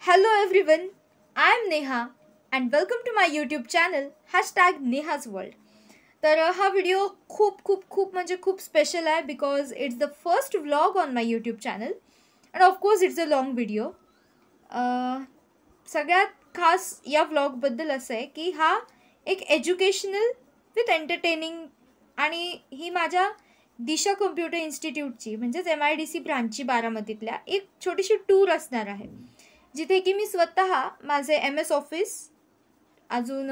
Hello everyone, I am Neha and welcome to my YouTube channel #Neha's World. तर हा video खूप special आहे because it's the first vlog on my YouTube channel and of course it's a long video. सगळ्यात खास या व्लॉगबद्दल असं आहे की हा एक एज्युकेशनल विथ एंटरटेनिंग आणि ही माझ्या दिशा कम्प्युटर इन्स्टिट्यूटची म्हणजेच MIDC ब्रांचची बारामतीतल्या एक छोटीशी टूर असणार आहे, जिथे की मी स्वतः माझे MS ऑफिस अजून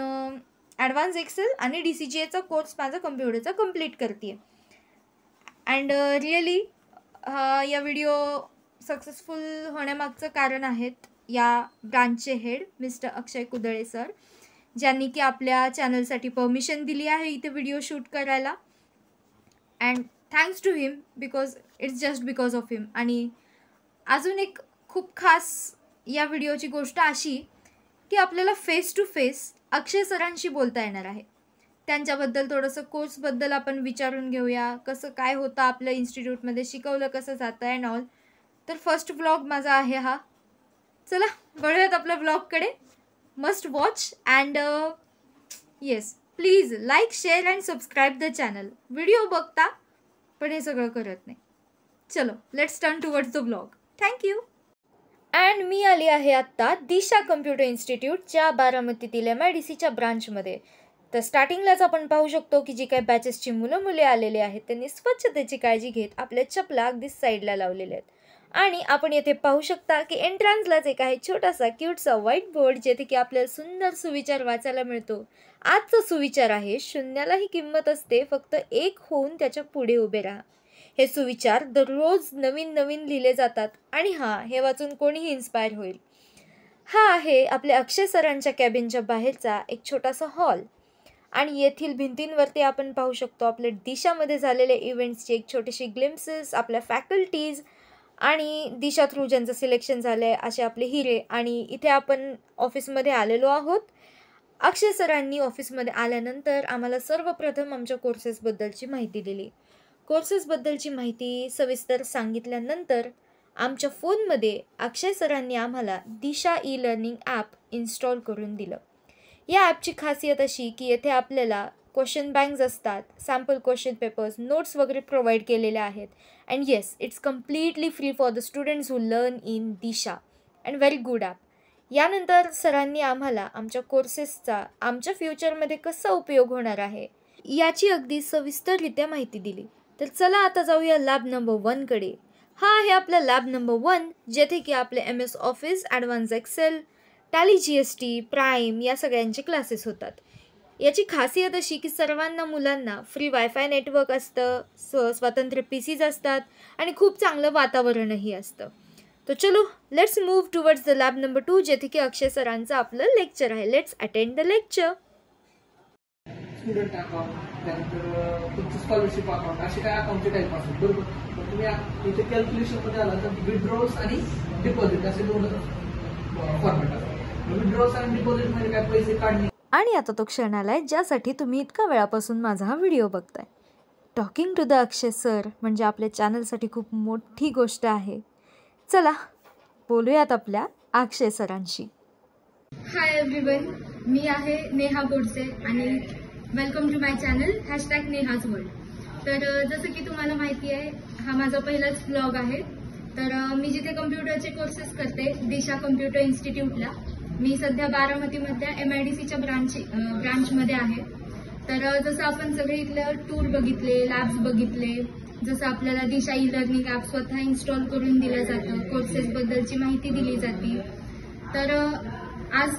ॲडव्हान्स एक्सेल आणि DCGAचा कोर्स माझा कम्प्युटरचा कंप्लीट करते आहे. अँड रिअली या व्हिडिओ सक्सेसफुल होण्यामागचं कारण आहेत या ब्रांचचे head mister Akshay Kudale sir, ज्यांनी की आपल्या चॅनलसाठी परमिशन दिली आहे इथे व्हिडिओ शूट करायला. And thanks to him because it's just because of him. आणि अजून एक खूप खास या व्हिडिओची गोष्ट अशी की आपल्याला फेस टू फेस अक्षय सरांशी बोलता येणार आहे. त्यांच्याबद्दल थोडंसं कोर्सबद्दल आपण विचारून घेऊया, कसं काय होतं आपल्या इन्स्टिट्यूटमध्ये, शिकवलं कसं जातं अँड ऑल. तर फर्स्ट व्लॉग माझा आहे हा. चला वळूयात आपल्या व्लॉगकडे. Must watch and yes please like share and subscribe the channel. Video बघता पण हे सगळं करत नाही. चलो let's turn towards the vlog. Thank you. And मी आली आहे आत्ता दिशा कम्प्युटर इन्स्टिट्यूटच्या बारामतीतील MIDCच्या ब्रांचमध्ये. तर स्टार्टिंगलाच आपण पाहू शकतो की जी काही बॅचेसची मुले आलेले आहेत त्यांनी स्वच्छतेची काळजी घेत आपल्या चपला अगदी साईडला लावलेल्या आहेत. आणि आपण येथे पाहू शकता की एंट्रन्सलाच एक आहे छोटासा क्यूटसा व्हाईट बोर्ड, जेथे की आपल्याला सुंदर सुविचार वाचायला मिळतो. आजचा सुविचार आहे, शून्यालाही किंमत असते, फक्त एक होऊन त्याच्या पुढे उभे राहा. हे सुविचार दररोज नवीन लिहिले जातात आणि हे वाचून कोणीही इन्स्पायर होईल. हा आहे आपल्या अक्षय सरांच्या कॅबिनच्या बाहेरचा एक छोटासा हॉल. आणि येथील भिंतींवरती आपण पाहू शकतो आपल्या दिशामध्ये झालेले इव्हेंट्सची एक छोटीशी ग्लिम्सेस, आपल्या फॅकल्टीज आणि दिशा थ्रू ज्यांचं सिलेक्शन झालं आहे असे आपले हिरे. आणि इथे आपण ऑफिसमध्ये आलेलो आहोत. अक्षय सरांनी ऑफिसमध्ये आल्यानंतर आम्हाला सर्वप्रथम आमच्या कोर्सेसबद्दलची माहिती दिली. कोर्सेसबद्दलची माहिती सविस्तर सांगितल्यानंतर आमच्या फोनमध्ये अक्षय सरांनी आम्हाला दिशा ई-लर्निंग ॲप इन्स्टॉल करून दिलं. या ॲपची खासियत अशी की येथे आपल्याला क्वेश्चन बँक्स असतात, सॅम्पल क्वेश्चन पेपर्स, नोट्स वगैरे प्रोव्हाइड केलेल्या आहेत. And yes it's completely free for the students who learn in Disha and very good app. यानंतर सरांनी आम्हाला आमच्या कोर्सेसचा आमच्या फ्युचरमध्ये कसा उपयोग होणार आहे याची अगदी सविस्तररित्या माहिती दिली. तर चला आता जाऊया लॅब नंबर 1 कडे. हा आहे आपला लॅब नंबर 1, जेथे की आपले MS office, advance Excel, Tally GST, prime या सगळ्यांचे क्लासेस होतात. याची खासियत अशी की सर्वांना मुलांना फ्री वायफाय नेटवर्क असतं, स्वतंत्र PCs असतात आणि खूप चांगलं वातावरणही असतं. तर चलो let's move towards the lab number 2, जेथे की अक्षय सरांचं आपलं लेक्चर आहे. Let's attend the lecture. Student account, त्यानंतर तुमचं स्कॉलरशिप अकाउंट, असे काय अकाउंटचे टाईप असतात बरोबर. तर तुम्ही इथे कॅल्क्युलेशनमध्ये आला तर विड्रॉल्स आणि डिपॉझिट असे दोन फॉर्मॅट असतात. विड्रॉल्स आणि डिपॉझिट म्हणजे काय, पैसे काढणे. आणि आता तो क्षण आलाय ज्यासाठी तुम्ही इतका वेळापासून माझा हा व्हिडिओ बघताय. Talking to the Akshay sir म्हणजे आपल्या चॅनलसाठी खूप मोठी गोष्ट आहे. चला बोलूयात आपल्या अक्षय सरांशी. हाय एव्हरीवन, मी आहे नेहा गोडसे आणि welcome to my channel #Neha's world. तर जसं की तुम्हाला माहिती आहे हा माझा पहिलाच व्लॉग आहे. तर मी जिथे कम्प्युटरचे कोर्सेस करते दिशा कम्प्युटर इन्स्टिट्यूटला, मी सध्या बारामतीमधल्या MIDCच्या ब्रांचमध्ये आहे. तर जसं आपण सगळे इथलं टूर बघितले, लॅब्स बघितले, जसं आपल्याला दिशा ई-लर्निंग ॲप स्वतः इन्स्टॉल करून दिलं जातं, कोर्सेसबद्दलची माहिती दिली जाते. तर आज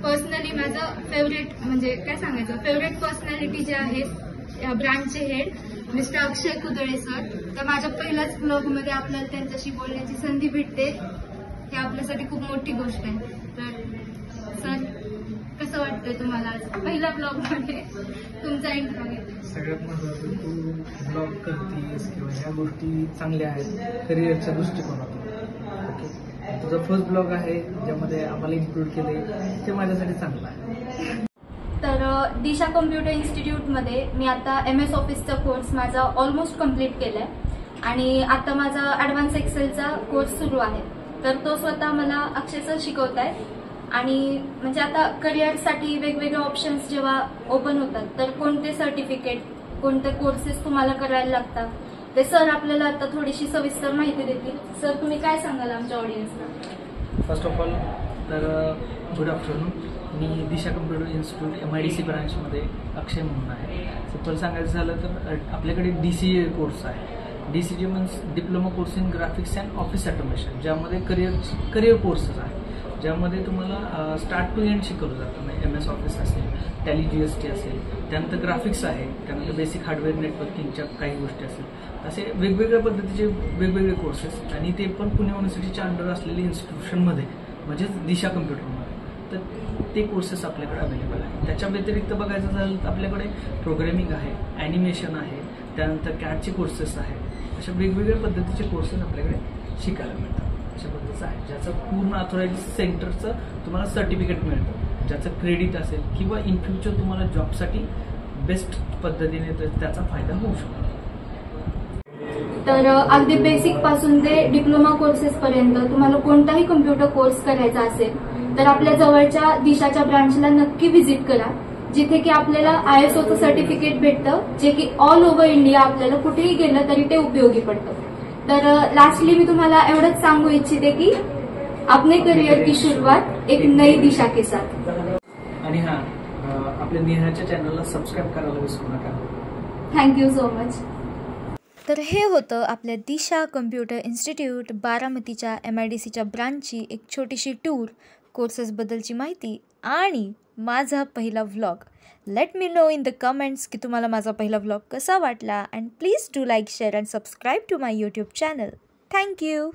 पर्सनली माझं फेवरेट म्हणजे काय सांगायचं, फेवरेट पर्सनॅलिटी जे आहेत या ब्रांचचे head mister Akshay Kudale sir. तर माझ्या पहिल्याच ब्लॉगमध्ये आपल्याला त्यांच्याशी बोलण्याची संधी भेटते, हे आपल्यासाठी खूप मोठी गोष्ट आहे. तर सर कसं वाटतंय तुम्हाला आज पहिल्या ब्लॉगमध्ये तुमचा इंटरव्ह्यू घेतला? सगळ्यात महत्त्वाचं तू ब्लॉग करतेस किंवा ह्या गोष्टी चांगल्या आहेत करिअरच्या दृष्टिकोनातून. ओके, तुझा फर्स्ट ब्लॉग आहे ज्यामध्ये आम्हाला इन्क्लूड केले, ते माझ्यासाठी चांगलं आहे. तर दिशा कम्प्युटर इन्स्टिट्यूटमध्ये मी आता MS ऑफिसचा कोर्स माझा ऑलमोस्ट कंप्लीट केला आहे आणि आता माझा ॲडव्हान्स एक्सेलचा कोर्स सुरू आहे. तर तो स्वतः मला अक्षय सर शिकवताय. आणि म्हणजे आता करिअरसाठी वेगवेगळे ऑप्शन्स जेव्हा ओपन होतात तर कोणते सर्टिफिकेट, कोणते कोर्सेस तुम्हाला करायला लागतात ते सर आपल्याला आता थोडीशी सविस्तर माहिती देतील. सर, तुम्ही काय सांगाल आमच्या ऑडियन्सला? फर्स्ट ऑफ ऑल तर गुड आफ्टरनून. मी दिशा कम्प्युटर इन्स्टिट्यूट MIDC ब्रांचमध्ये अक्षय म्हणून आहे. सिंपल सांगायचं झालं तर आपल्याकडे DCA कोर्स आहे. DCA means diploma course in graphics and office automation, ज्यामध्ये करिअर कोर्सेस आहे, ज्यामध्ये तुम्हाला स्टार्ट टू एंड शिकवलं जातं. म्हणजे MS ऑफिस असेल, टॅली GST असेल, त्यानंतर ग्राफिक्स आहे, त्यानंतर बेसिक हार्डवेअर नेटवर्किंगच्या काही गोष्टी असेल, असे वेगवेगळ्या पद्धतीचे वेगवेगळे कोर्सेस. आणि ते पण पुणे युनिव्हर्सिटीच्या अंडर असलेल्या इन्स्टिट्यूशनमध्ये म्हणजेच दिशा कम्प्युटरमध्ये. तर ते कोर्सेस आपल्याकडे अवेलेबल आहे. त्याच्या व्यतिरिक्त बघायचं झालं तर आपल्याकडे प्रोग्रॅमिंग आहे, ॲनिमेशन आहे, त्यानंतर CADचे कोर्सेस आहेत. अशा वेगवेगळ्या पद्धतीचे कोर्सेस आपल्याकडे शिकायला मिळतात. अशा पद्धतीचं आहे, ज्याचं पूर्ण ऑथोराइज सेंटरचं तुम्हाला सर्टिफिकेट मिळतं, ज्याचं क्रेडिट असेल किंवा इन फ्युचर तुम्हाला जॉबसाठी बेस्ट पद्धतीने त्याचा फायदा होऊ शकतो. तर अगदी बेसिक पासून ते डिप्लोमा कोर्सेस पर्यंत तुम्हाला कोणताही कम्प्युटर कोर्स करायचा असेल तर आपल्या जवळच्या दिशाच्या ब्रांचला नक्की व्हिजिट करा, जिथे की आपल्याला ISOचं सर्टिफिकेट भेटतं, जे की ऑल ओव्हर इंडिया आपल्याला कुठेही गेलं तरी ते उपयोगी पडतं. तर लास्टली मी तुम्हाला एवढंच सांगू इच्छिते की अपने करियर की सुरुवात एक नई दिशा के साथ. आणि हां, आपल्या नेहाच्या चॅनलला सबस्क्राईब करायला विसरू नका. Thank you so much. तर हे होतं आपल्या दिशा कम्प्युटर इन्स्टिट्यूट बारामतीच्या MIDCच्या ब्रांचची एक छोटीशी टूर, कोर्सेसबद्दलची माहिती आणि माझा पहिला vlog. Let me know in the comments की तुम्हाला माझा पहिला व्लॉग कसा वाटला. And please do like, share and subscribe to my YouTube channel. Thank you.